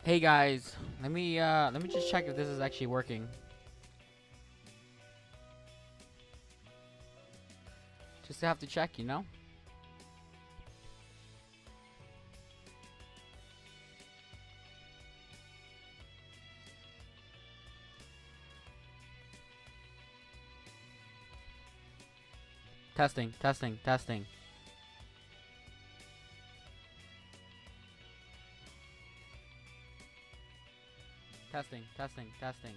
Hey guys, let me just check if this is actually working. Just have to check, you know? Testing, testing, testing. Testing, testing, testing.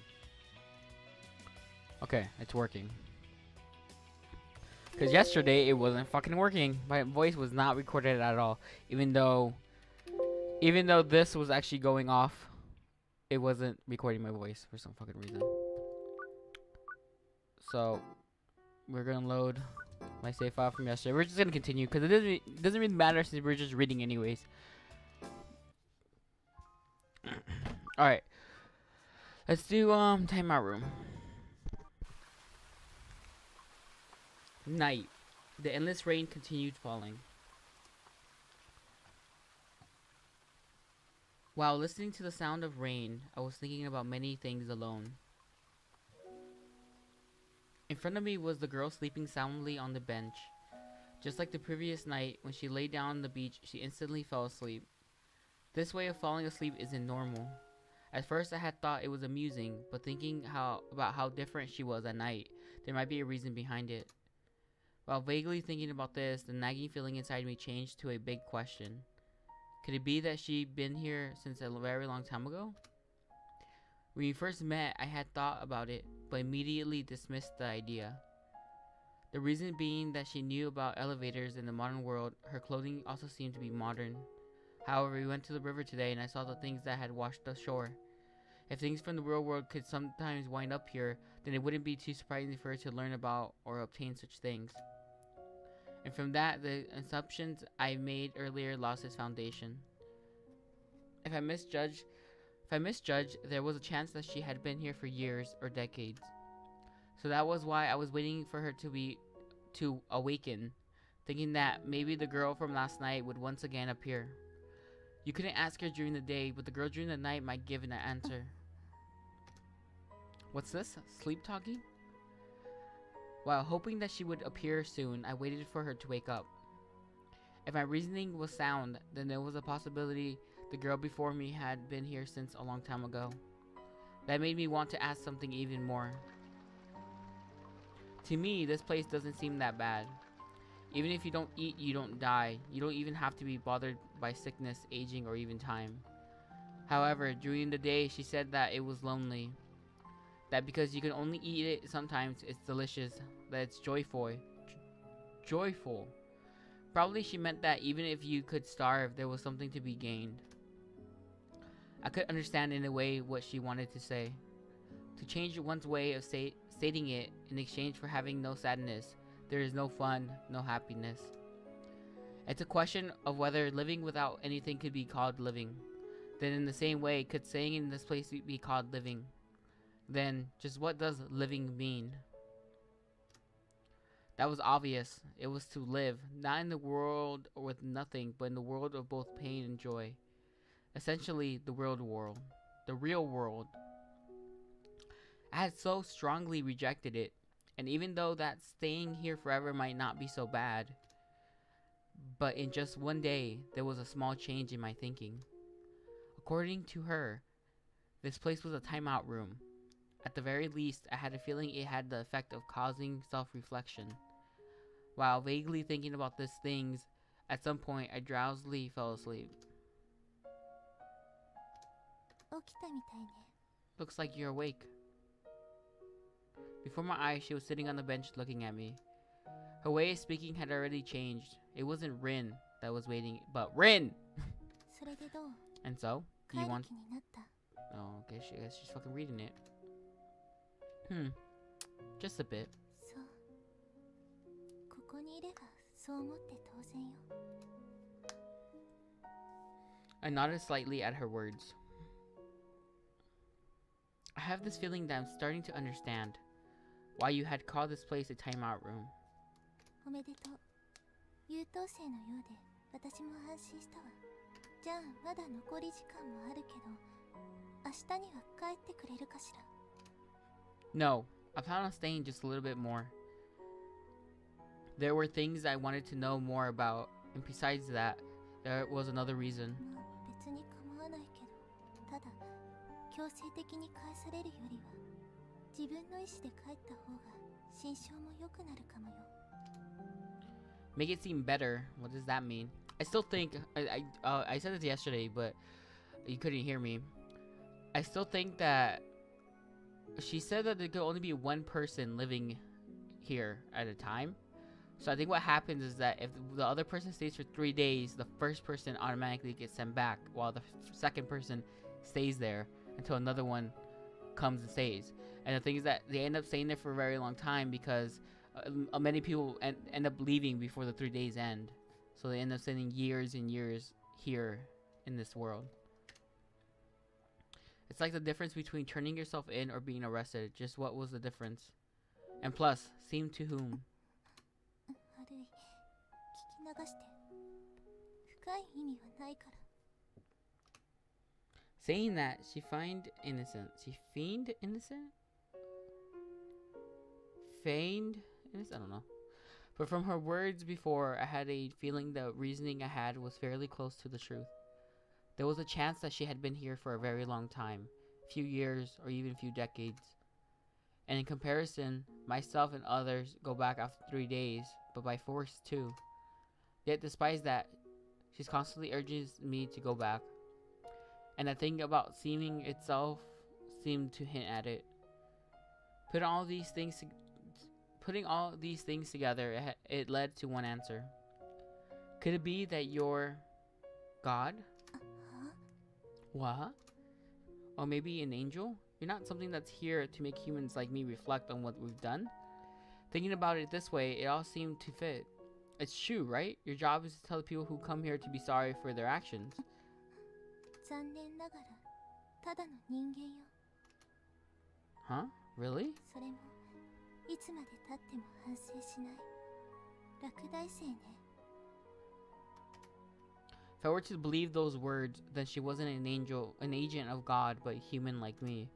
Okay, it's working. Because yesterday it wasn't fucking working. My voice was not recorded at all. Even though this was actually going off, it wasn't recording my voice for some fucking reason. So we're gonna load my save file from yesterday. We're just gonna continue because it doesn't really matter since we're just reading anyways. All right, let's do timeout room. Night. The endless rain continued falling. While listening to the sound of rain, I was thinking about many things alone. In front of me was the girl sleeping soundly on the bench. Just like the previous night, when she lay down on the beach, she instantly fell asleep. This way of falling asleep isn't normal. At first I had thought it was amusing, but thinking about how different she was at night, there might be a reason behind it. While vaguely thinking about this, the nagging feeling inside me changed to a big question. Could it be that she'd been here since a very long time ago? When we first met, I had thought about it, but immediately dismissed the idea. The reason being that she knew about elevators in the modern world, her clothing also seemed to be modern. However, we went to the river today and I saw the things that had washed ashore. If things from the real world could sometimes wind up here, then it wouldn't be too surprising for her to learn about or obtain such things. And from that, the assumptions I made earlier lost its foundation. If I misjudged, there was a chance that she had been here for years or decades. So that was why I was waiting for her to awaken, thinking that maybe the girl from last night would once again appear. You couldn't ask her during the day, but the girl during the night might give an answer. What's this? Sleep talking? While hoping that she would appear soon, I waited for her to wake up. If my reasoning was sound, then there was a possibility the girl before me had been here since a long time ago. That made me want to ask something even more. To me, this place doesn't seem that bad. Even if you don't eat, you don't die. You don't even have to be bothered by sickness, aging, or even time. However, during the day, she said that it was lonely. That because you can only eat it sometimes, it's delicious. That it's joyful. Joyful. Probably she meant that even if you could starve, there was something to be gained. I could understand in a way what she wanted to say. To change one's way of stating it in exchange for having no sadness, there is no fun, no happiness. It's a question of whether living without anything could be called living. Then in the same way, could staying in this place be called living? Then, just what does living mean? That was obvious. It was to live, not in the world with nothing, but in the world of both pain and joy. Essentially, the real world. The real world. I had so strongly rejected it, and even though that staying here forever might not be so bad, but in just one day, there was a small change in my thinking. According to her, this place was a timeout room. At the very least, I had a feeling it had the effect of causing self-reflection. While vaguely thinking about these things, at some point I drowsily fell asleep. Looks like you're awake. Before my eyes, she was sitting on the bench looking at me. Her way of speaking had already changed. It wasn't Rin that was waiting, but Rin! And so, do you want... Oh, okay, I guess she's fucking reading it. Just a bit. I nodded slightly at her words. I have this feeling that I'm starting to understand why you had called this place a timeout room. No, I plan on staying just a little bit more. There were things I wanted to know more about, and besides that, there was another reason. Make it seem better. What does that mean? I still think I said this yesterday, but you couldn't hear me. I still think that she said that there could only be one person living here at a time. So I think what happens is that if the other person stays for 3 days, the first person automatically gets sent back, while the second person stays there until another one comes and stays. And the thing is that they end up staying there for a very long time because many people end up leaving before the 3 days end. So they end up spending years and years here in this world. It's like the difference between turning yourself in or being arrested. Just what was the difference? And plus, seem to whom? Saying that, she feigned innocent. She feigned innocent? Feigned innocent? I don't know. But from her words before, I had a feeling the reasoning I had was fairly close to the truth. There was a chance that she had been here for a very long time, few years or even few decades. And in comparison, myself and others go back after 3 days, but by force too. Yet despite that, she constantly urges me to go back. And the thing about seeming itself seemed to hint at it. Putting all these things together, it led to one answer. Could it be that you're God? What? Or maybe an angel? You're not something that's here to make humans like me reflect on what we've done? Thinking about it this way, it all seemed to fit. It's true, right? Your job is to tell the people who come here to be sorry for their actions. Huh? Really? If I were to believe those words, then she wasn't an angel, an agent of God, but a human like me.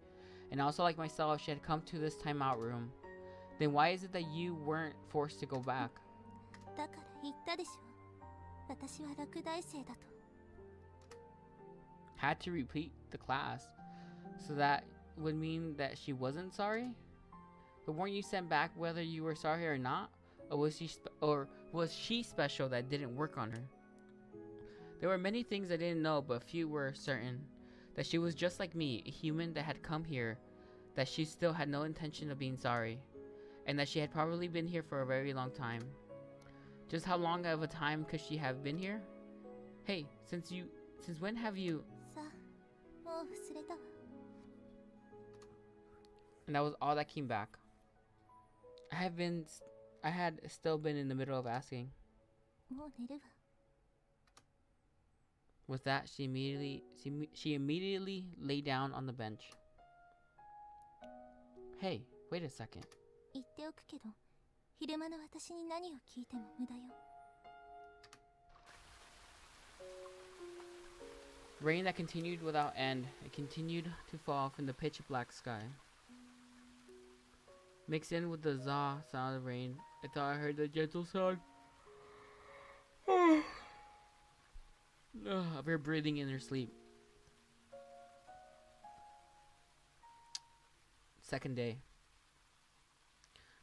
And also like myself, she had come to this timeout room. Then why is it that you weren't forced to go back? Had to repeat the class. So that would mean that she wasn't sorry? But weren't you sent back whether you were sorry or not? Or was she special that didn't work on her? There were many things I didn't know, but few were certain. That she was just like me, a human that had come here, that she still had no intention of being sorry, and that she had probably been here for a very long time. Just how long of a time could she have been here? Hey, since when have you... And that was all that came back. I had still been in the middle of asking. With that, she immediately lay down on the bench. Hey, wait a second. Rain that continued without end. It continued to fall from the pitch black sky. Mixed in with the za sound of rain, I thought I heard the gentle sound of her breathing in her sleep. Second day.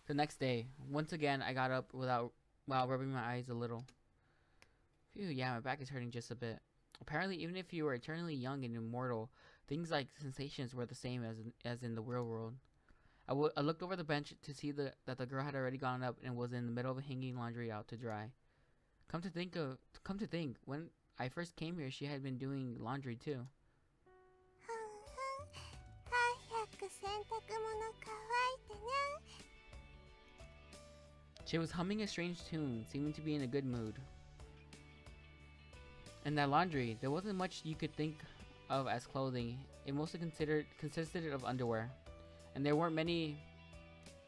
The next day, once again, I got up while rubbing my eyes a little. Phew, yeah, my back is hurting just a bit. Apparently, even if you were eternally young and immortal, things like sensations were the same as in the real world. I looked over the bench to see that the girl had already gone up and was in the middle of hanging laundry out to dry. Come to think, when I first came here, she had been doing laundry too. She was humming a strange tune, seeming to be in a good mood. And that laundry, there wasn't much you could think of as clothing. It mostly consisted of underwear. And there weren't many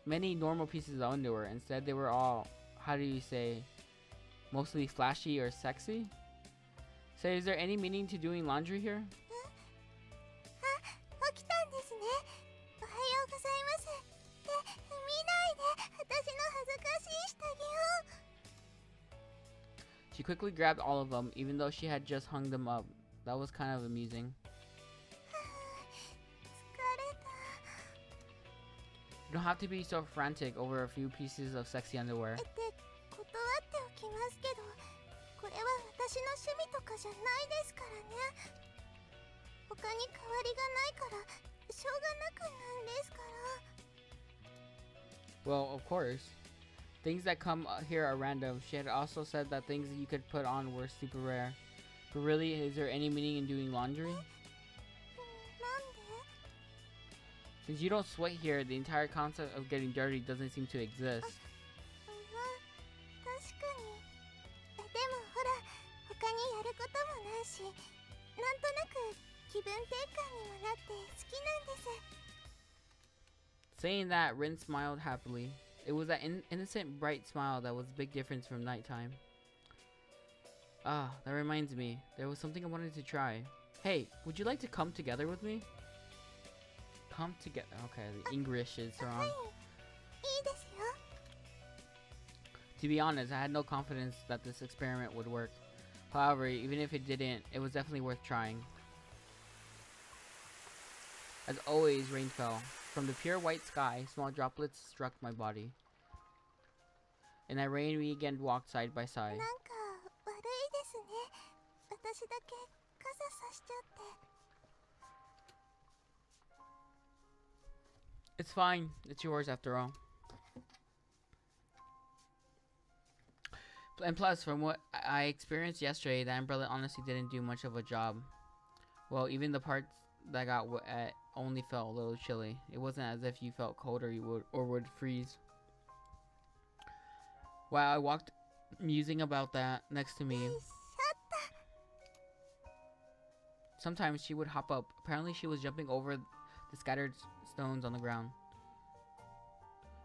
normal pieces of underwear. Instead, they were all, how do you say, mostly flashy or sexy? So is there any meaning to doing laundry here? She quickly grabbed all of them, even though she had just hung them up. That was kind of amusing. You don't have to be so frantic over a few pieces of sexy underwear. Well, of course. Things that come here are random. She had also said that things that you could put on were super rare. But really, is there any meaning in doing laundry? Since you don't sweat here, the entire concept of getting dirty doesn't seem to exist. Saying that, Rin smiled happily. It was that innocent, bright smile that was a big difference from nighttime. Ah, that reminds me. There was something I wanted to try. Hey, would you like to come together with me? Come together. Okay, the English is wrong. To be honest, I had no confidence that this experiment would work. However, even if it didn't, it was definitely worth trying. As always, rain fell. From the pure white sky, small droplets struck my body. In that rain, we again walked side by side. It's fine. It's yours after all. And plus, from what I experienced yesterday, the umbrella honestly didn't do much of a job. Well, even the parts that got wet only felt a little chilly. It wasn't as if you felt cold or would freeze. While I walked musing about that next to me, sometimes she would hop up. Apparently she was jumping over the scattered stones on the ground.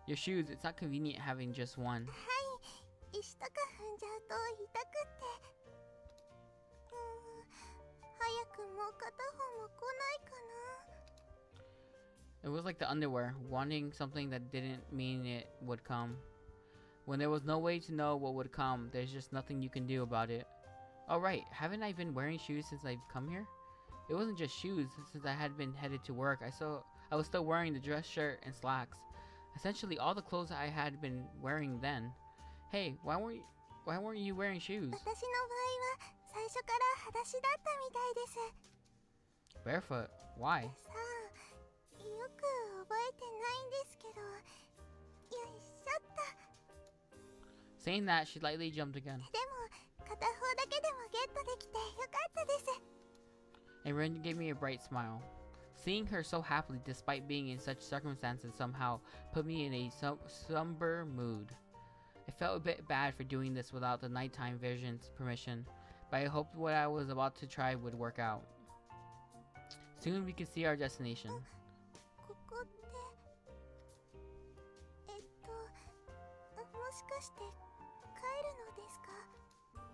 Your shoes, it's not convenient having just one. It was like the underwear, wanting something that didn't mean it would come. When there was no way to know what would come, there's just nothing you can do about it. Oh right, haven't I been wearing shoes since I've come here? It wasn't just shoes, since I had been headed to work. I was still wearing the dress shirt and slacks. Essentially all the clothes I had been wearing then. Hey, why weren't you wearing shoes? Barefoot? Why? Saying that, she lightly jumped again. And Ren gave me a bright smile. Seeing her so happily despite being in such circumstances somehow put me in a somber mood. I felt a bit bad for doing this without the nighttime vision's permission, but I hoped what I was about to try would work out. Soon we could see our destination.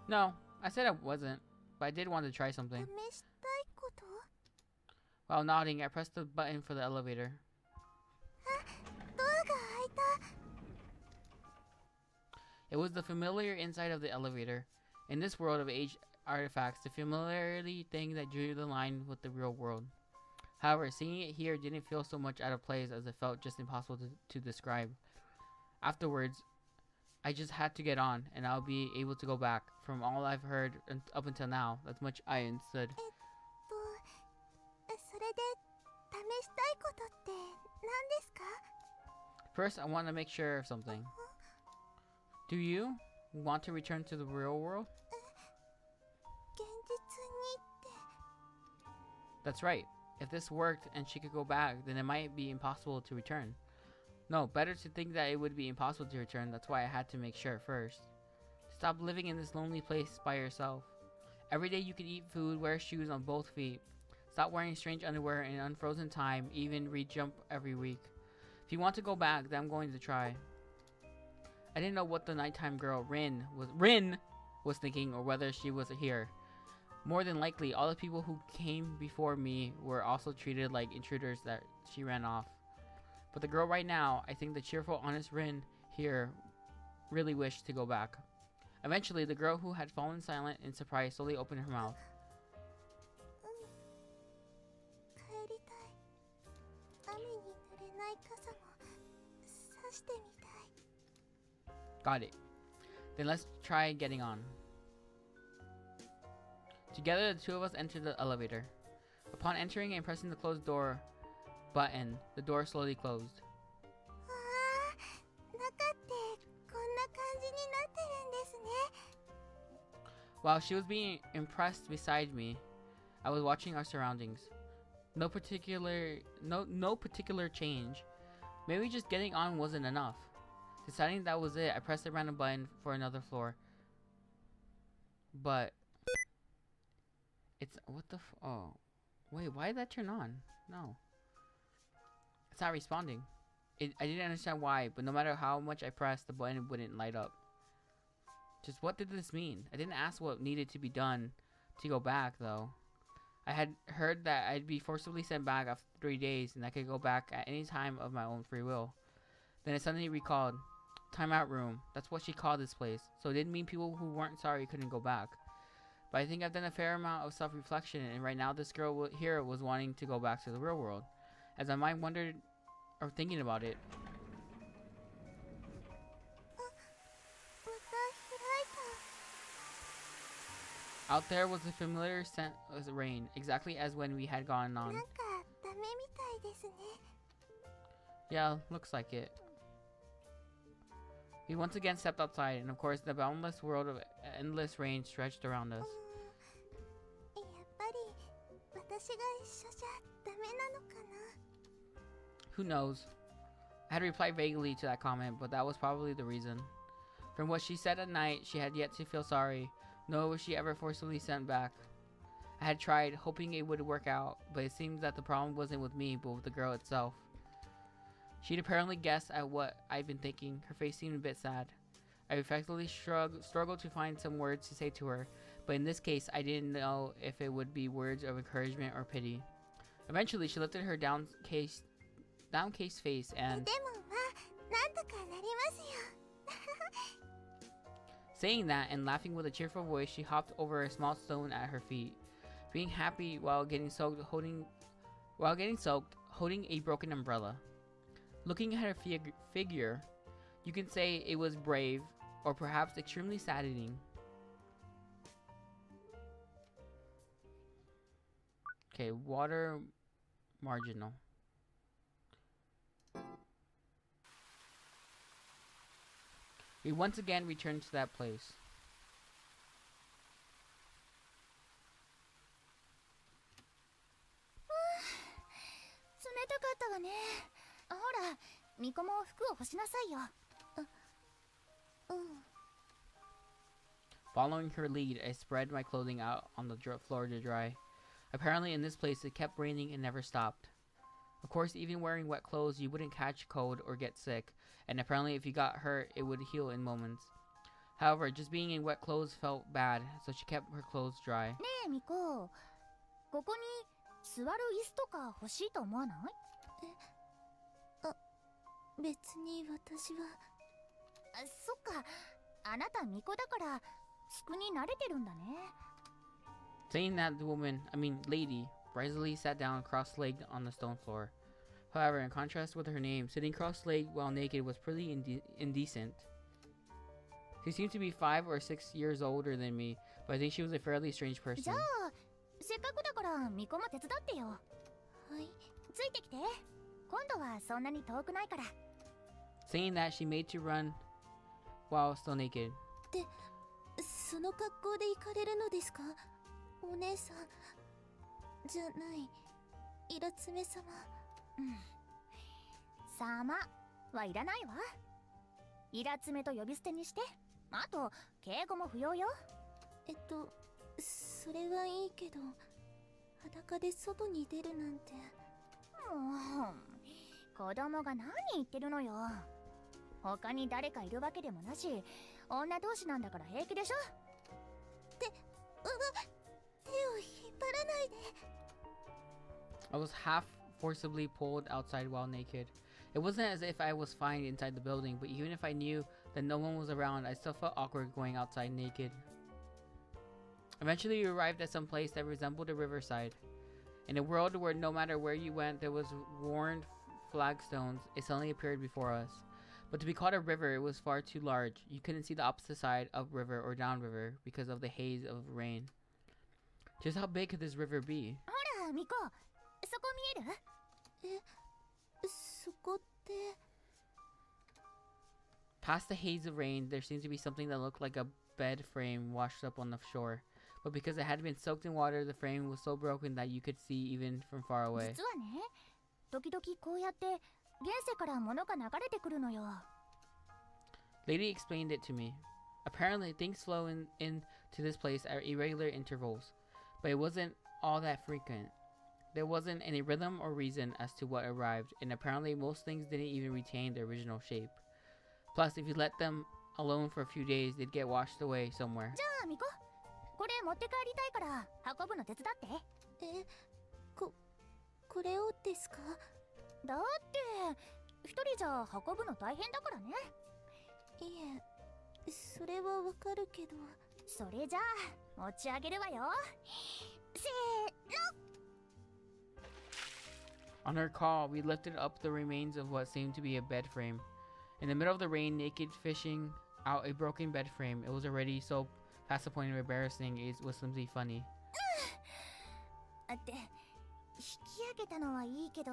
No, I said I wasn't, but I did want to try something. While nodding, I pressed the button for the elevator. It was the familiar inside of the elevator. In this world of aged artifacts, the familiarity thing that drew the line with the real world. However, seeing it here didn't feel so much out of place as it felt just impossible to describe. Afterwards, I just had to get on, and I'll be able to go back. From all I've heard up until now, that's much I understood. First, I want to make sure of something. Do you want to return to the real world? That's right. If this worked and she could go back, then it might be impossible to return. No, better to think that it would be impossible to return. That's why I had to make sure first. Stop living in this lonely place by yourself. Every day you can eat food, wear shoes on both feet. Stop wearing strange underwear in unfrozen time, even re-jump every week. If you want to go back, then I'm going to try. I didn't know what the nighttime girl Rin was thinking, or whether she was here. More than likely, all the people who came before me were also treated like intruders that she ran off. But the girl right now, I think the cheerful, honest Rin here really wished to go back. Eventually, the girl who had fallen silent in surprise slowly opened her mouth. Got it. Then let's try getting on. Together, the two of us entered the elevator. Upon entering and pressing the closed door button, the door slowly closed. While she was being impressed beside me, I was watching our surroundings. No particular change. Maybe just getting on wasn't enough. Deciding that was it, I pressed the random button for another floor. But it's what the oh. Wait, why did that turn on? No. It's not responding. I didn't understand why, but no matter how much I pressed, the button wouldn't light up. Just what did this mean? I didn't ask what needed to be done to go back, though. I had heard that I'd be forcibly sent back after 3 days, and I could go back at any time of my own free will. Then I suddenly recalled, timeout room. That's what she called this place. So it didn't mean people who weren't sorry couldn't go back. But I think I've done a fair amount of self-reflection, and right now this girl here was wanting to go back to the real world. As my mind wondered, or thinking about it. Out there was the familiar scent of rain, exactly as when we had gone on. Yeah, looks like it. We once again stepped outside, and of course the boundless world of endless rain stretched around us. Who knows? I had replied vaguely to that comment, but that was probably the reason. From what she said at night, she had yet to feel sorry, nor was she ever forcibly sent back. I had tried, hoping it would work out, but it seems that the problem wasn't with me, but with the girl itself. She'd apparently guessed at what I'd been thinking. Her face seemed a bit sad. I effectively struggled to find some words to say to her, but in this case, I didn't know if it would be words of encouragement or pity. Eventually, she lifted her downcased face and... Saying that and laughing with a cheerful voice, she hopped over a small stone at her feet. Being happy while getting soaked, holding a broken umbrella. Looking at her figure, you can say it was brave, or perhaps extremely saddening. Okay, water marginal. We once again returned to that place. Following her lead, I spread my clothing out on the floor to dry. Apparently in this place it kept raining and never stopped. Of course, even wearing wet clothes, you wouldn't catch cold or get sick, and apparently if you got hurt, it would heal in moments. However, just being in wet clothes felt bad, so she kept her clothes dry. Saying that, the lady, brazily sat down cross-legged on the stone floor. However, in contrast with her name, sitting cross-legged while naked was pretty indecent. She seemed to be 5 or 6 years older than me, but I think she was a fairly strange person. Saying that, she made to run while still naked. I was half forcibly pulled outside while naked. It wasn't as if I was fine inside the building, but even if I knew that no one was around, I still felt awkward going outside naked. Eventually we arrived at some place that resembled a riverside. In a world where no matter where you went there was worn flagstones, it suddenly appeared before us. But to be called a river, it was far too large. You couldn't see the opposite side upriver or downriver because of the haze of rain. Just how big could this river be? ほら、ミコ、そこ見える？そこって。 Past the haze of rain, there seemed to be something that looked like a bed frame washed up on the shore. But because it had been soaked in water, the frame was so broken that you could see even from far away. 実はね、時々こうやって現世から物が流れてくるのよ。 Lady explained it to me. Apparently, things flow into this place at irregular intervals, but it wasn't all that frequent. There wasn't any rhythm or reason as to what arrived, and apparently most things didn't even retain their original shape. Plus, if you let them alone for a few days, they'd get washed away somewhere. じゃあミコ、これ持って帰りたいから運ぶの手伝って。これをですか？だって一人じゃ運ぶの大変だからね。いえ、それはわかるけど。それじゃあ持ち上げるわよ。せーの。 On her call, we lifted up the remains of what seemed to be a bed frame. In the middle of the rain, naked, fishing out a broken bed frame. It was already so past the point of embarrassing, it was simply funny. って引き上げたのはいいけど、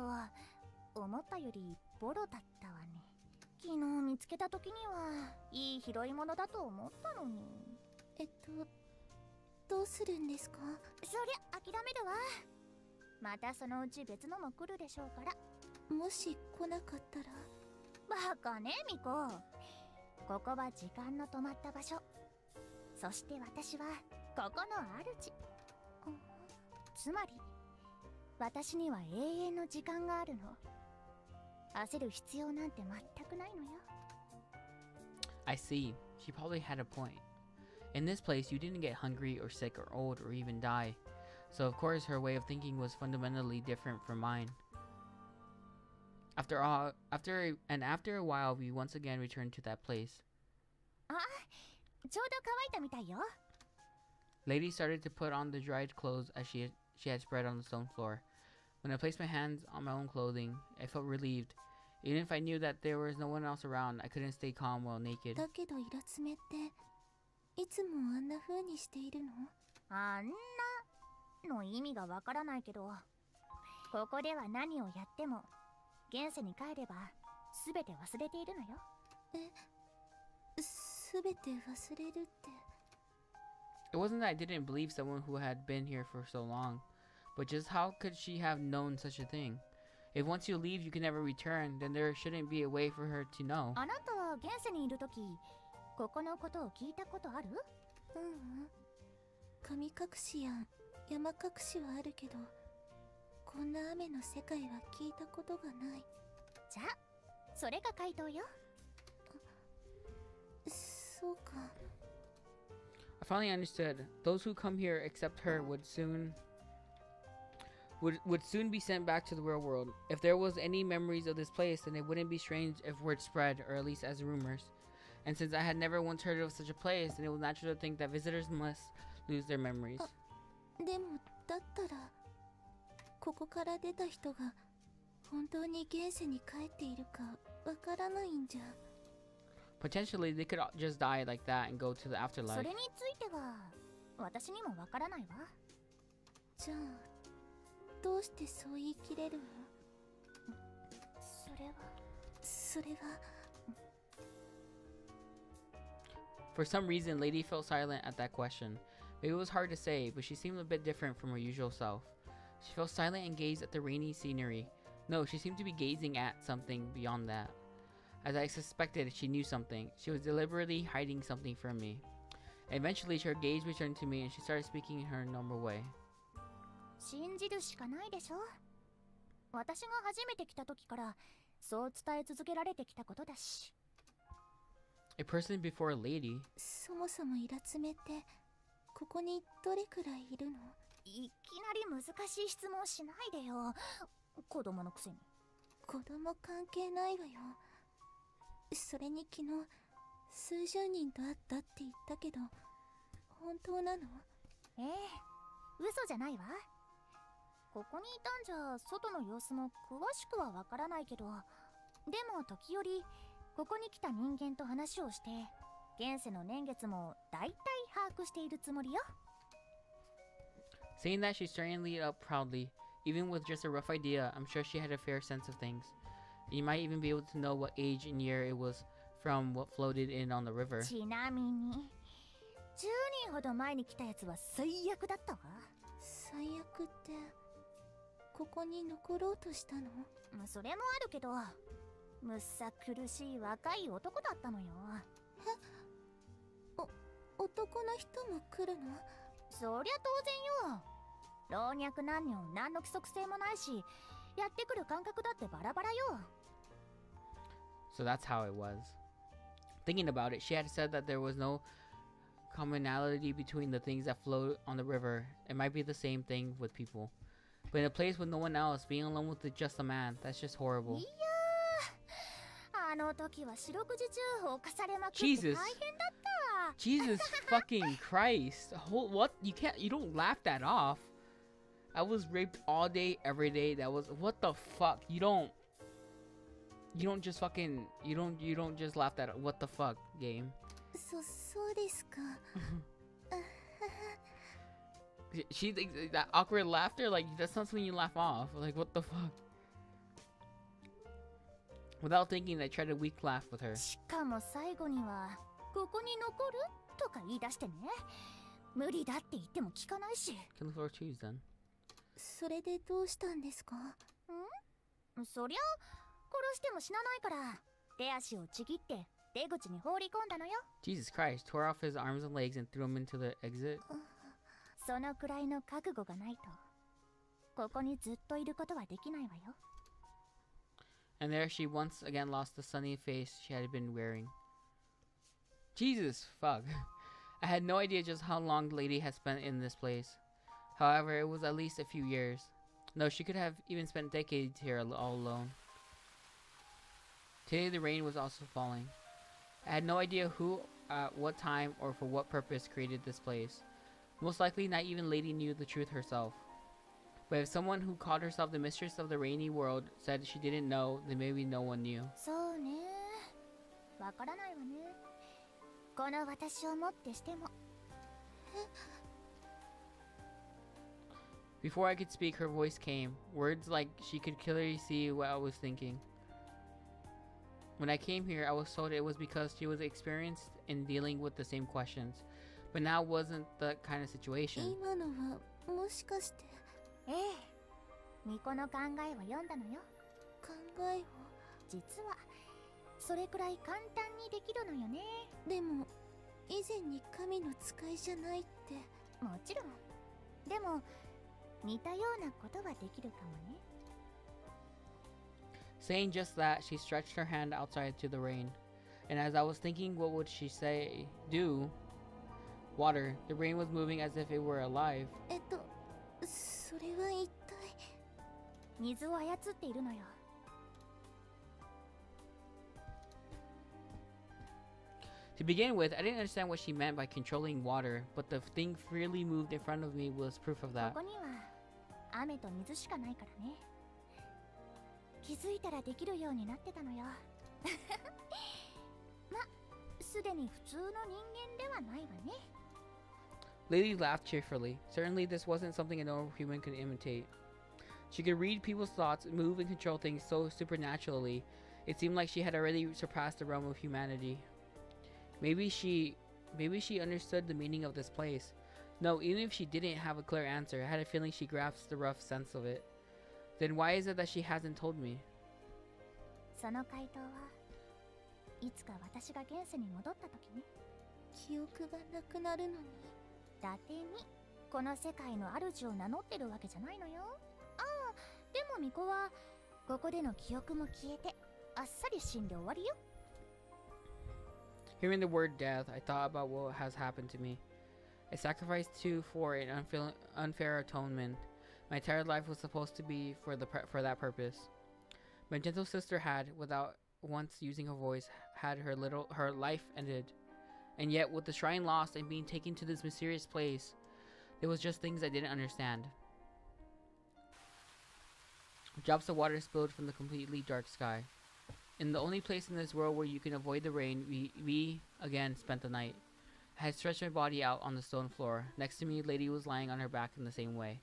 思ったよりボロだったわね。昨日見つけた時にはいい拾い物だと思ったのに。どうするんですか？そりゃ諦めるわ。またそのうち別のも来るでしょうから。もし来なかったら。バカねミコ。ここは時間の止まった場所。そして私はここの主。つまり私には永遠の時間があるの。焦る必要なんて全くないのよ。 I see. She probably had a point. In this place, you didn't get hungry or sick or old or even die. So of course her way of thinking was fundamentally different from mine. After a while, we once again returned to that place. あ、ちょうど乾いたみたいよ。 Lady started to put on the dried clothes as she had spread on the stone floor. When I placed my hands on my own clothing, I felt relieved. Even if I knew that there was no one else around, I couldn't stay calm while naked. だけどイラつめっていつもあんな風にしているの？あんなの意味がわからないけど、ここでは何をやっても現世に帰ればすべて忘れているのよ。すべて忘れるって。 It wasn't that I didn't believe someone who had been here for so long, but just how could she have known such a thing? If once you leave you can never return, then there shouldn't be a way for her to know. あなたは現世にいるとき、ここのことを聞いたことある？神隠しや山隠しはあるけど、こんな雨の世界は聞いたことがない。じゃあ、それが回答よ。そうか。 I finally understood. Those who come here except her would soon be sent back to the real world. If there was any memories of this place, then it wouldn't be strange if word spread, or at least as rumors. And since I had never once heard of such a place, then it was natural to think that visitors must lose their memories. でもだったらここから出た人が本当に現世に帰っているかわからないんじゃ。 Potentially, they could just die like that and go to the afterlife. それについては私にもわからないわ。じゃあどうしてそう言い切れるの？それは。 For some reason, Lady felt silent at that question. Maybe it was hard to say, but she seemed a bit different from her usual self. She felt silent and gazed at the rainy scenery. No, she seemed to be gazing at something beyond that. As I suspected, she knew something. She was deliberately hiding something from me. Eventually, her gaze returned to me and she started speaking in her normal way. 信じるしかないでしょ。私が初めて来た時からそう伝え続けられてきたことだし。 A person before a lady? そもそもイラつめってここにどれくらいいるの？いきなり難しい質問しないでよ。子供のくせに。子供関係ないわよ。それに昨日数十人と会ったって言ったけど、本当なの？ええ、嘘じゃないわ。ここにいたんじゃ外の様子も詳しくはわからないけど、でも時折ここに来た人間と話をして現世の年月も大体把握しているつもりよ。 Saying that, she certainly lit up proudly. Even with just a rough idea, I'm sure she had a fair sense of things. You might even be able to know what age and year it was from what floated in on the river. ちなみに10人ほど前に来たやつは最悪だったわ。最悪ってここに残ろうとしたの？それもあるけど、むさ苦しい若い男だったのよ。男の人も来るの？そりゃ当然よ。老若男女何の規則性もないし、やってくる感覚だってバラバラよ。 So that's how it was. Thinking about it, she had said that there was no commonality between the things that float on the river. It might be the same thing with people. But in a place with no one else, being alone with just a man, that's just horrible. いやー、あの時は四六時中犯されまくって大 Jesus. 変だった。 Jesus fucking Christ. What? You don't laugh that off. I was raped all day, every day. That was, what the fuck? You don't just fucking, you don't just laugh that, what the fuck, game. そうですか。She thinks that awkward laughter, like, that's not something you laugh off. Like, what the fuck? Without thinking, I tried a weak laugh with her. しかも最後にはここに残るとか言い出してね。無理だって言っても聞かないし。 Kill the floor choose then. それでどうしたんですか？そりゃ殺しても死なないから手足をちぎって出口に放り込んだのよ。 Jesus Christ, tore off his arms and legs and threw him into the exit. そのくらいの覚悟がないとここにずっといることはできないわよ。 And there she once again lost the sunny face she had been wearing. Jesus fuck. I had no idea just how long the lady had spent in this place. However, it was at least a few years. No, she could have even spent decades here all alone. Today the rain was also falling. I had no idea who, at what time, or for what purpose created this place. Most likely not even Lady knew the truth herself. But if someone who called herself the mistress of the rainy world said she didn't know, then maybe no one knew. そうね。わからないわね。この私をもってしても。 Before I could speak, her voice came. Words like she could clearly see what I was thinking. When I came here, I was told it was because she was experienced in dealing with the same questions. But now wasn't the kind of situation. 今のはもしかして。ええ。巫女の考えを読んだのよ。考えを。実はそれくらい簡単にできるのよね。でも以前に神の使いじゃないって。もちろん。でも似たようなことはできるかもね。 Saying just that, she stretched her hand outside to the rain. And as I was thinking what would she say, do, water, the rain was moving as if it were alive. それは一体。水を操っているのよ。 To begin with, I didn't understand what she meant by controlling water, but the thing freely moved in front of me was proof of that. ここには雨と水しかないからね。気づいたらできるようになってたのよ。ま、すでに普通の人間ではないわね。 Lady laughed cheerfully. Certainly this wasn't something a normal human could imitate. She could read people's thoughts, move and control things so supernaturally. It seemed like she had already surpassed the realm of humanity. Maybe she understood the meaning of this place. No, even if she didn't have a clear answer, I had a feeling she grasped the rough sense of it. Then why is it that she hasn't told me? その回答はいつか私が現世に戻った時ね。記憶がなくなるのに。伊達にこの世界の主を名乗ってるわけじゃないのよ。ああ、でも巫女はここでの記憶も消えてあっさり死んで終わりよ。 Hearing the word death, I thought about what has happened to me. I sacrificed for an unfair atonement. My entire life was supposed to be for that purpose. My gentle sister had, without once using her voice, had her life ended. And yet, with the shrine lost and being taken to this mysterious place, there was just things I didn't understand. Drops of water spilled from the completely dark sky. In the only place in this world where you can avoid the rain, we again spent the night. I had stretched my body out on the stone floor. Next to me, lady was lying on her back in the same way.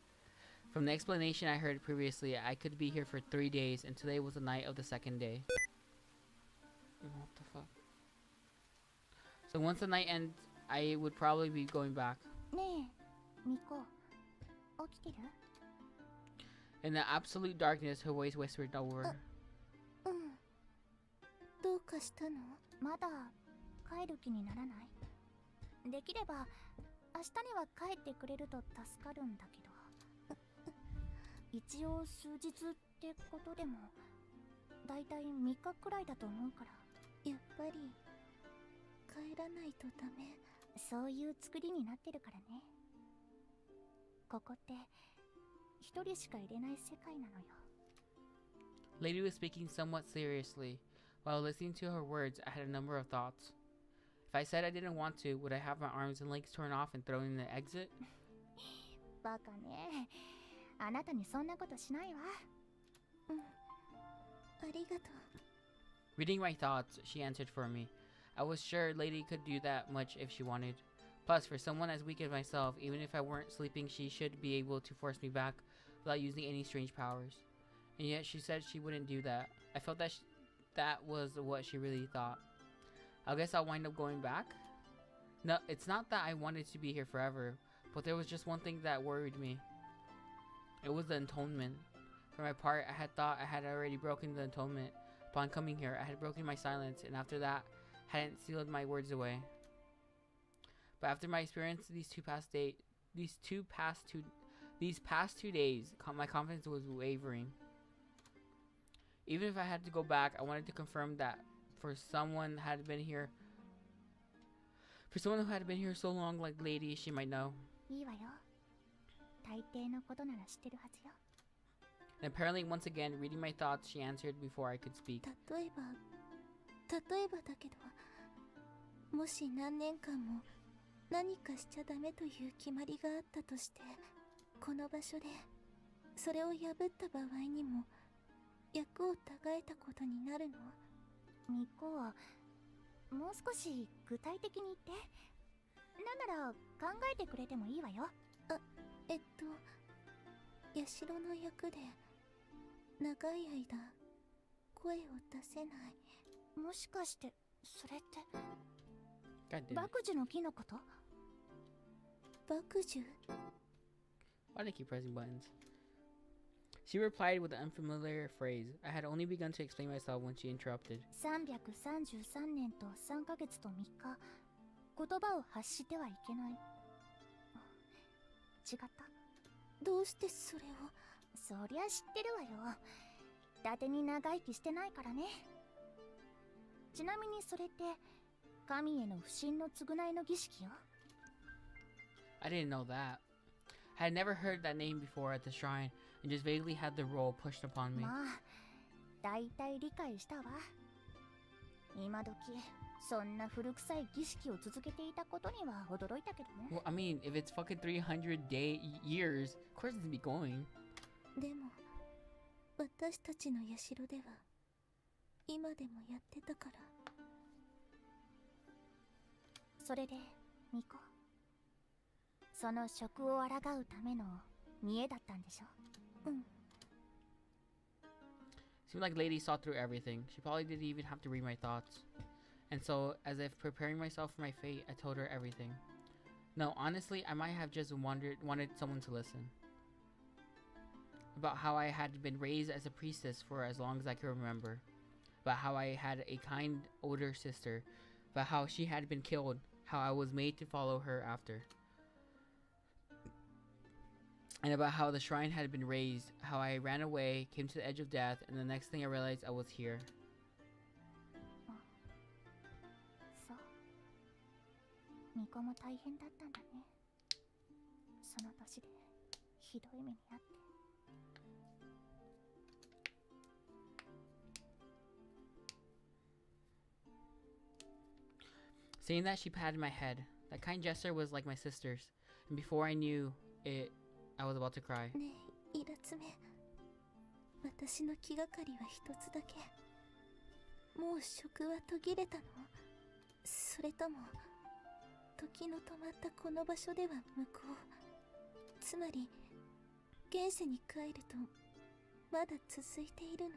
From the explanation I heard previously, I could be here for 3 days, and today was the night of the 2nd day. What the fuck? So once the night ends, I would probably be going back. In the absolute darkness, her voice whispered over. どうかしたの？まだ帰る気にならない？できれば明日には帰ってくれると助かるんだけど。一応数日ってことでもだいたい3日くらいだと思うから。やっぱり帰らないとダメ。そういう作りになってるからね。ここって一人しか入れない世界なのよ。Lady was speaking somewhat seriously. While listening to her words, I had a number of thoughts. If I said I didn't want to, would I have my arms and legs torn off and thrown in the exit? バカね。あなたにそんなことしないわ。うん。ありがとう。Reading my thoughts, she answered for me. I was sure Lady could do that much if she wanted. Plus, for someone as weak as myself, even if I weren't sleeping, she should be able to force me back without using any strange powers. And yet she said she wouldn't do that. I felt that that was what she really thought. I guess I'll wind up going back? No, it's not that I wanted to be here forever, but there was just one thing that worried me. It was the atonement. For my part, I had thought I had already broken the atonement. Upon coming here, I had broken my silence, and after that, hadn't sealed my words away. But after my experience these past 2 days, my confidence was wavering. Even if I had to go back, I wanted to confirm that for someone who had been here so long, like Lady, she might know. And apparently, once again, reading my thoughts, she answered before I could speak. 例えばだけど、もし何年間も何かしちゃダメという決まりがあったとして、この場所でそれを破った場合にも役をたがえたことになるの？ミコ、もう少し具体的に言って。なんなら考えてくれてもいいわよ。社の役で長い間声を出せない。もしかしてそれって爆樹の木のこと？爆樹？ Why do I keep pressing buttons? She replied with an unfamiliar phrase. I had only begun to explain myself when she interrupted. 333年と3ヶ月と3日、言葉を発してはいけない。違った？どうしてそれを？そりゃ知ってるわよ。伊達に長生きしてないからね。ちなみにそれって神への不信の償いの儀式よ。I didn't know that. I had never heard that name before at the shrine and just vaguely had the role pushed upon me. まあ、だいたい理解したわ。今時そんな古臭い儀式を続けていたことには驚いたけどね。Well, I mean, if it's fucking 300 years, of course it's gonna be going. でも、私たちの社では今でもやってたから。それで、ミコ、その職を抗うための見栄だったんでしょ？うん。Seemed like Lady saw through everything. She probably didn't even have to read my thoughts. And so, as if preparing myself for my fate, I told her everything. No, honestly, I might have just wanted someone to listen. About how I had been raised as a priestess for as long as I could remember. About how I had a kind older sister. About how she had been killed. How I was made to follow her after. And about how the shrine had been raised. How I ran away, came to the edge of death, and the next thing I realized I was here. ミコも大変だったんだね。その年でひどい目にあって。Saying that, she patted my head. That kind gesture was like my sister's, and before I knew it, I was about to cry. ねえ、イラつめ。私の気がかりは一つだけ。もう食は途切れたの？それとも、時の止まったこの場所では向こう。つまり、現世に帰ると、まだ続いているの？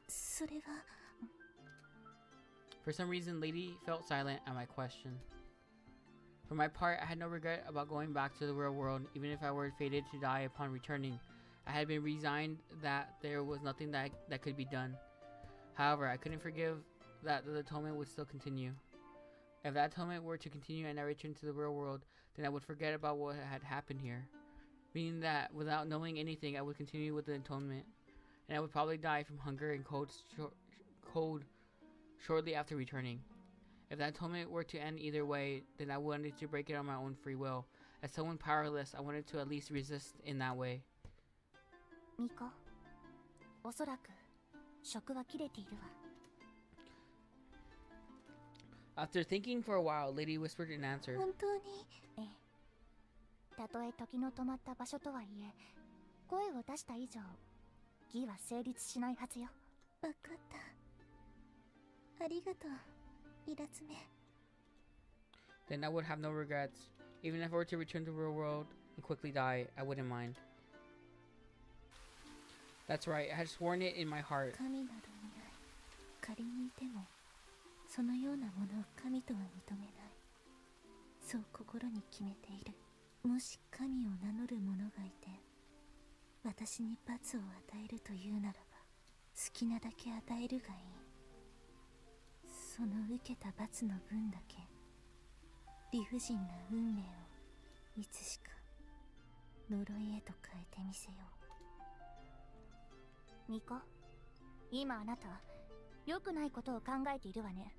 それは。For some reason, Lady felt silent at my question. For my part, I had no regret about going back to the real world, even if I were fated to die upon returning. I had been resigned that there was nothing that could be done. However, I couldn't forgive that the atonement would still continue. If that atonement were to continue and I returned to the real world, then I would forget about what had happened here. Meaning that without knowing anything, I would continue with the atonement. And I would probably die from hunger and cold shortly after returning. If that atonement were to end either way, then I wanted to break it on my own free will. As someone powerless, I wanted to at least resist in that way. Miko, おそらく食は切れているわ。After thinking for a while, Lady whispered an answer. 本当に？ええ。たとえ時の止まった場所とはいえ、声を出した以上、義は成立しないはずよ。わかった。ありがとう、イラつめ。Then I would have no regrets. Even if I were to return to the real world and quickly die, I wouldn't mind. That's right, I had sworn it in my heart. 神などいない。仮にいても、そのようなものを神とは認めない。そう心に決めている。もし神を名乗る者がいて、私に罰を与えるというならば、好きなだけ与えるがいい。その受けた罰の分だけ、理不尽な運命をいつしか呪いへと変えてみせよう。ミコ、今あなた良くないことを考えているわね。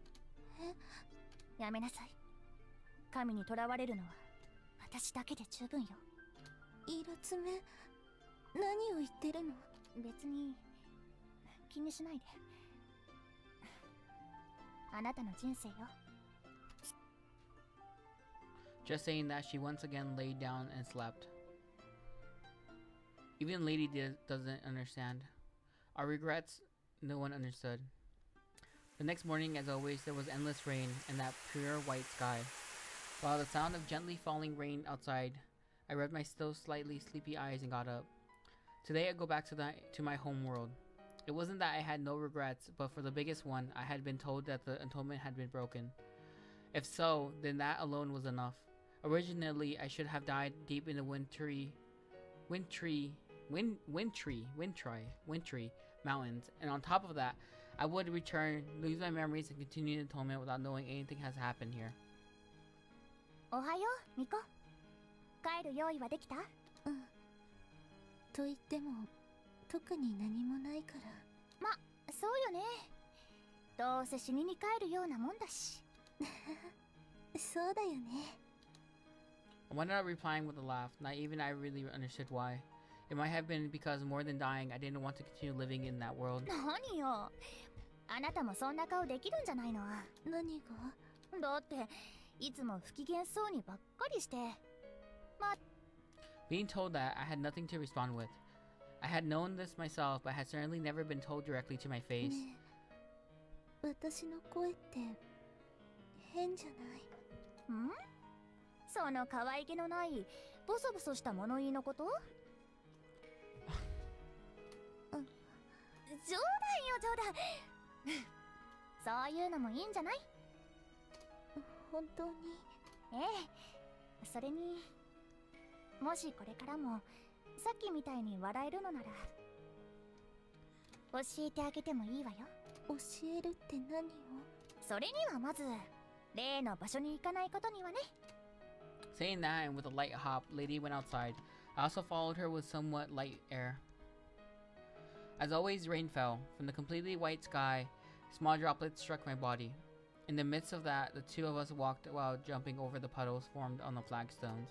え？やめなさい。神に囚われるのは私だけで十分よ。イラつめ、何を言ってるの？別に気にしないで。あなたの人生よ。Just saying that, she once again laid down and slept. Even Lady doesn't understand. Our regrets, no one understood. The next morning, as always, there was endless rain and that pure white sky. While the sound of gently falling rain outside, I rubbed my still slightly sleepy eyes and got up. Today I go back to my home world. It wasn't that I had no regrets, but for the biggest one, I had been told that the atonement had been broken. If so, then that alone was enough. Originally, I should have died deep in the wintry mountains, and on top of that, I would return, lose my memories, and continue the atonement without knowing anything has happened here. おはよう、ミコ。帰る用意はできた？うん。と言っても、特に何もないから。ま、そうよね。どうせ死にに帰るようなもんだし。そうだよね。I wound up replying with a laugh. Not even I really understood why. It might have been because more than dying, I didn't want to continue living in that world. 何よ。あなたもそんな顔できるんじゃないの？何が？だって、いつも不機嫌そうにばっかりして。ま。Being told that, I had nothing to respond with. I had known this myself, but had certainly never been told directly to my face. ねえ、私の声って変じゃない？ん？その可愛げのないボソボソした物言いのこと？冗談よ、冗談。そういうのもいいんじゃない？本当に？ええ。それに、もしこれからもさっきみたいに笑えるのなら教えてあげてもいいわよ。教えるって何を？それにはまず例の場所に行かないことにはね。Saying that, and with a light hop, Lady went outside. I also followed her with somewhat light air. As always, rain fell. From the completely white sky, small droplets struck my body. In the midst of that, the two of us walked while jumping over the puddles formed on the flagstones.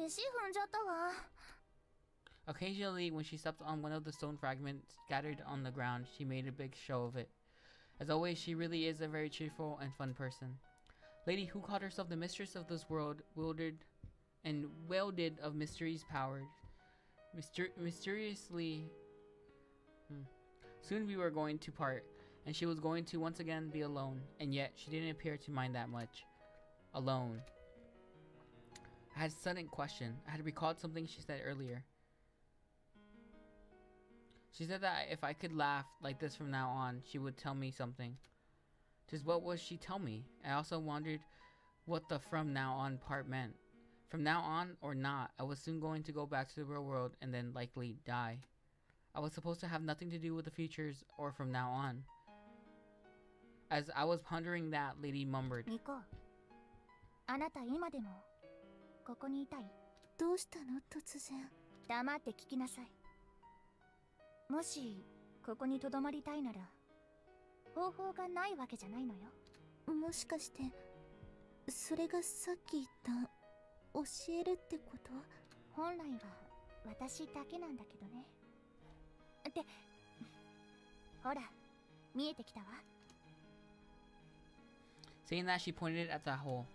石踏んじゃったわ。Occasionally, when she stepped on one of the stone fragments scattered on the ground, she made a big show of it. As always, she really is a very cheerful and fun person. Lady who called herself the mistress of this world, wielded of mysteries powers. Mysteriously. Soon we were going to part, and she was going to once again be alone, and yet she didn't appear to mind that much. Alone. I had a sudden question. I had recalled something she said earlier. She said that if I could laugh like this from now on, she would tell me something. Just what would she tell me? I also wondered what the from now on part meant. From now on or not, I was soon going to go back to the real world and then likely die. I was supposed to have nothing to do with the futures or from now on. As I was pondering that, Lady murmured. Miko, あなた今でもここにいたい？どうしたの突然？黙って聞きなさい。もしここに留まりたいなら方法がないわけじゃないのよ。もしかしてそれがさっき言った教えるってこと？本来は私だけなんだけどね。ってほら見えてきたわ。Saying that, she pointed at the hole.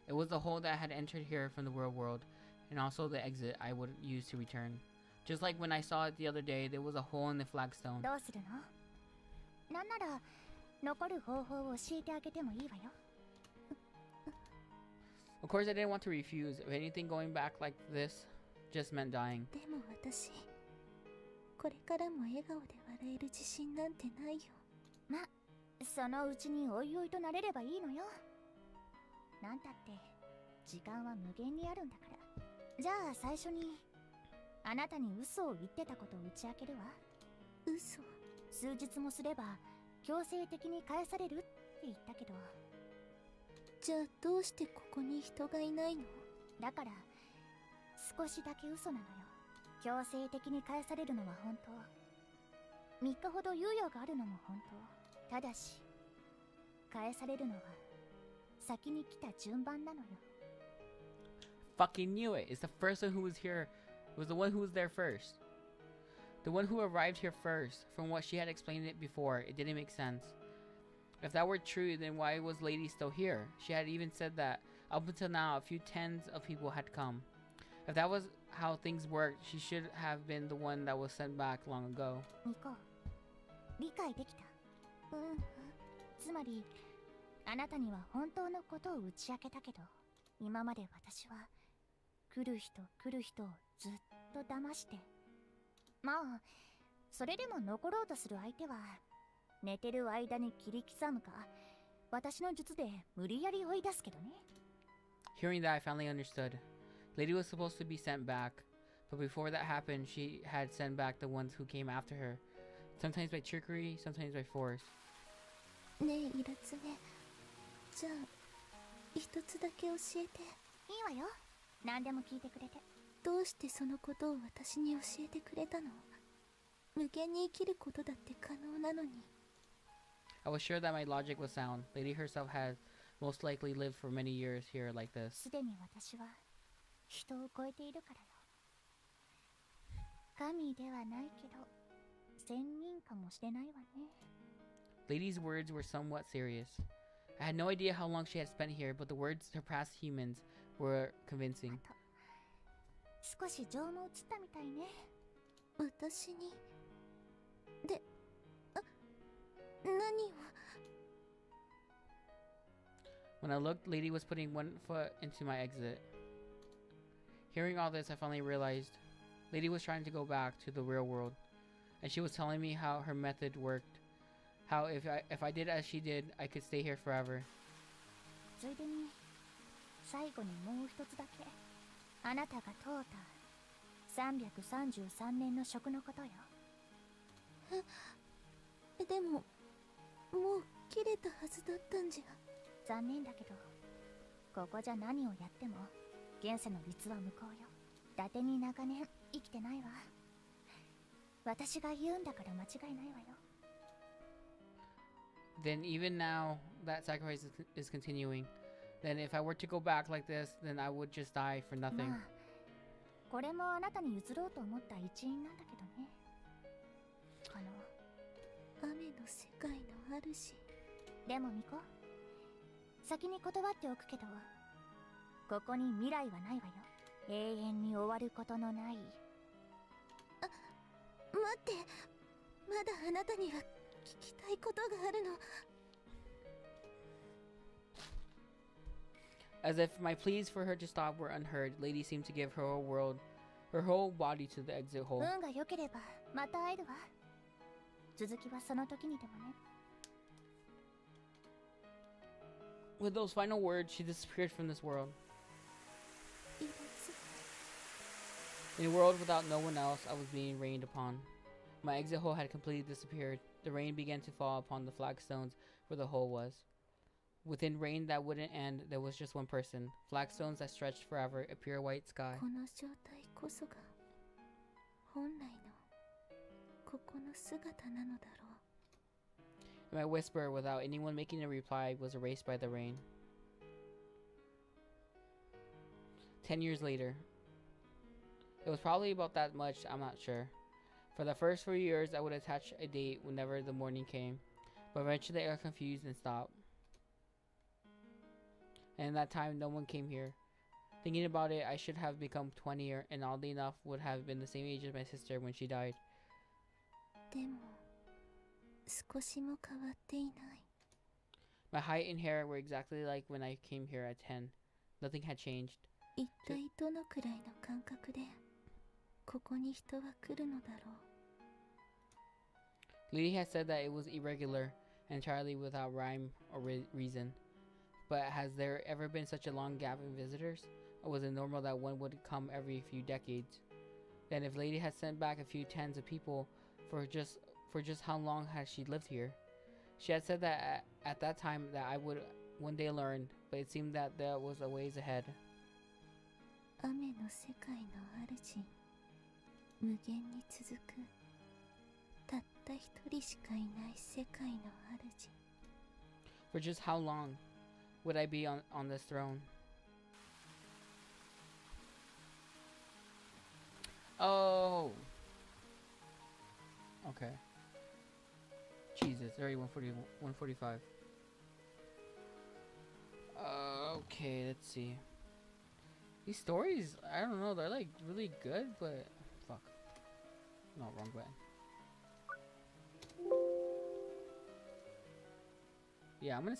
It was the hole that had entered here from the real world, and also the exit I would use to return. Just like when I saw it the other day, there was a hole in the flagstone. どうするの？なんなら残る方法を教えてあげてもいいわよ。Of course, I didn't want to refuse. If anything, going back like this just meant dying. でも私、これからも笑顔で笑える自信なんてないよ。ま、そのうちにおいおいとなれればいいのよ。なんたって時間は無限にあるんだから。じゃあ最初にあなたに嘘を言ってたことを打ち明けるわ。嘘？数日もすれば強制的に返されるって言ったけど。じゃあどうしてここに人がいないの？だから少しだけ嘘なのよ。強制的に返されるのは本当。3日ほど猶予があるのも本当。ただし返されるのは先に来た順番なのよ。Fucking knew it. It's the first one who was here. It was the one who was there first. The one who arrived here first. From what she had explained it before, it didn't make sense. If that were true, then why was Lady still here? She had even said that up until now, a few tens of people had come. If that was how things worked, she should have been the one that was sent back long ago. Miko, 理解できた？つまり、あなたには本当のことを打ち明けたけど、今まで私は来る人をずっと騙して。まあ、それでも残ろうとする相手は、寝てる間に切り刻むか、私の術で無理やり追い出すけどね。Hearing that, I finally understood. Lady was supposed to be sent back, but before that happened, she had sent back the ones who came after her. Sometimes by trickery, sometimes by force. ねえ、イラツネ。じゃあ、一つだけ教えて。いいわよ。何でも聞いてくれて。どうしてそのことを私に教えてくれたの？無限に生きることだって可能なのに。I was sure that my logic was sound. Lady herself had most likely lived for many years here like this. すでに私は人を超えているからよ。神ではないけど、仙人かもしれないわね。Lady's words were somewhat serious. I had no idea how long she had spent here, but the words surpassed humans were convincing. 少し情も移ったみたいね。私に。で、何を。When I looked, Lady was putting one foot into my exit. Hearing all this, I finally realized Lady was trying to go back to the real world, and she was telling me how her method worked. How if I did as she did, I could stay here forever. ついでに最後にもう一つだけ。あなたが通った333年の食のことよ。でももう切れたはずだったんじゃ。残念だけどここじゃ何をやっても現世の律は無効よ。伊達に長年生きてないわ。私が言うんだから間違いないわよ。Then even now that sacrifice is continuing. Then if I were to go back like this, then I would just die for nothing. まあ、これもあなたに譲ろうと思った一因なんだけどね。雨の世界の主。でもミコ、先に断っておくけど、ここに未来はないわよ。永遠に終わることのない。あ、待って、まだあなたには聞きたいことがあるの。 As if my pleas for her to stop were unheard, Lady seemed to give her whole body to the exit hole. 運が良ければまた会えるわ。続きはその時にでもね。 With those final words, she disappeared from this world. 離脱。 In a world without no one else, I was being rained upon. My exit hole had completely disappeared. The rain began to fall upon the flagstones where the hole was. Within rain that wouldn't end, there was just one person. Flagstones that stretched forever, a pure white sky. この状態こそが本来のここの姿なのだろう。 My whisper, without anyone making a reply, was erased by the rain. 10 years later. It was probably about that much, I'm not sure. For the first 4 years, I would attach a date whenever the morning came, but eventually I got confused and stopped. And in that time, no one came here. Thinking about it, I should have become 20 and oddly enough would have been the same age as my sister when she died. でも少しも変わっていない。 My height and hair were exactly like when I came here at 10. Nothing had changed. 一体どのくらいの感覚でここに人は来るのだろう。 Lady had said that it was irregular, entirely without rhyme or reason. But has there ever been such a long gap in visitors? Or was it normal that one would come every few decades? Then if Lady had sent back a few tens of people, for just how long had she lived here? She had said that at that time that I would one day learn, but it seemed that there was a ways ahead. 雨の世界の主、無限に続くたった一人しかいない世界の主。 For just how long would I be on this throne? Oh. Okay. Jesus, already 145. Okay, let's see. These stories, I don't know, they're like really good, but fuck. No, wrong button. Yeah, I'm gonna